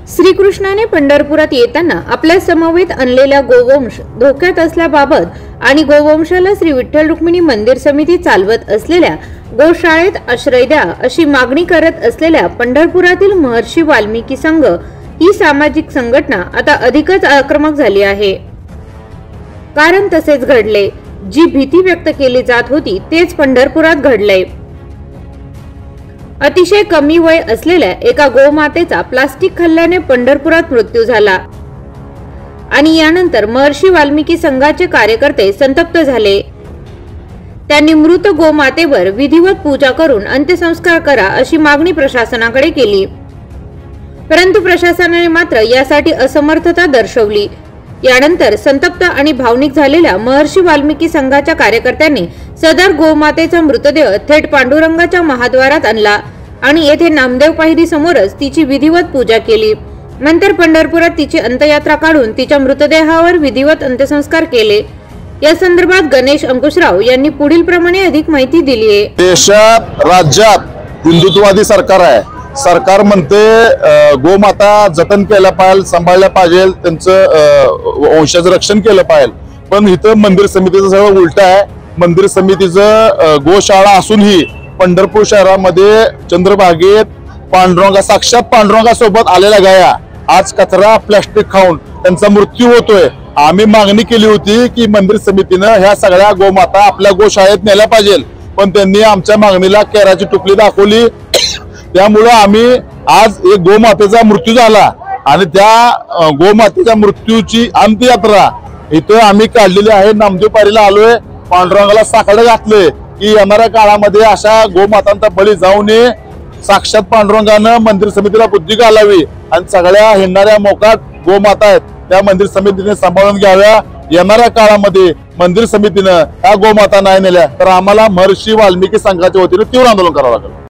श्रीकृष्णाने पंढरपुरात येताना आपल्या समवेत आणलेला गोवंश धोक्यात असल्याबाबत आणि गोवंशाला श्री विठ्ठल रुक्मिणी मंदिर समिती चालवत असलेल्या गोशाळेत आश्रय द्या अशी मागणी करत असलेल्या पंढरपुरातील महर्षी वाल्मिकी संघ ही सामाजिक संघटना आता अधिकच आक्रमक झाली आहे। कारण तसेच घडले, जी भीती व्यक्त केली जात होती तेच पंढरपुरात घडले। अतिशय कमी वय असलेल्या एका गोमातेचा प्लास्टिक खाल्ल्याने पंढरपुरात मृत्यू झाला आणि यानंतर महर्षी वाल्मिकी संघाचे कार्यकर्ते संतप्त झाले। त्यांनी मृत गोमातेवर विधिवत पूजा करून अंत्यसंस्कार करा अशी मागणी प्रशासनाकडे केली, परंतु प्रशासनाने मात्र यासाठी असमर्थता दर्शवली। यानंतर संतप्त आणि भावनिक झालेल्या महर्षी वाल्मिकी संघाच्या कार्यकर्त्यांनी सदर गोमातेचा मृतदेह थेट पांडुरंगाच्या महाद्वारात आणला आणि येथे नामदेव पायरी समोरच तिची विधिवत पूजा केली। नंतर पंढरपुरात तिची अंत्ययात्रा काढून तिच्या मृतदेहावर विधिवत अंत्यसंस्कार केले। या संदर्भात गणेश अंकुशराव यांनी पुढील प्रमाणे अधिक माहिती दिली आहे। देशात राज्यात हिंदुत्ववादी सरकार आहे। सरकार म्हणते गोमाता जतन केलं पाहिजे, सांभाळल्या पाहिजे, त्यांचं वंशाचं रक्षण केलं पाहिजे, पण इथं मंदिर समितीचं सगळं उलट आहे। मंदिर समितीचं गोशाळा असूनही पंढरपूर शहरामध्ये चंद्रभागेत पांडुरंगा साक्षात पांडुरंगासोबत आलेल्या गाया आज कचरा प्लास्टिक खाऊन त्यांचा मृत्यू होतोय। आम्ही मागणी केली होती की मंदिर समितीनं ह्या सगळ्या गोमाता आपल्या गोशाळेत नेल्या पाहिजे, पण त्यांनी आमच्या मागणीला केराची टुपली दाखवली। त्यामुळे आम्ही आज एक गोमातेचा मृत्यू झाला आणि त्या गोमातेच्या मृत्यूची अंत्ययात्रा इथं आम्ही काढलेली आहे। नामदेव पायरीला आलोय, पांडुरंगाला साकडं घातले की येणाऱ्या काळामध्ये अशा गोमातांचा बळी जाऊ नये। साक्षात पांडुरंगानं मंदिर समितीला बुद्धी घालावी आणि सगळ्या हिंडणाऱ्या मोकाट गोमाता आहेत त्या मंदिर समितीने सांभाळून घ्याव्या। येणाऱ्या काळामध्ये मंदिर समितीनं ह्या गोमाता नाही नेल्या तर आम्हाला महर्षी वाल्मिकी संघाच्या वतीने तीव्र आंदोलन करावं लागेल।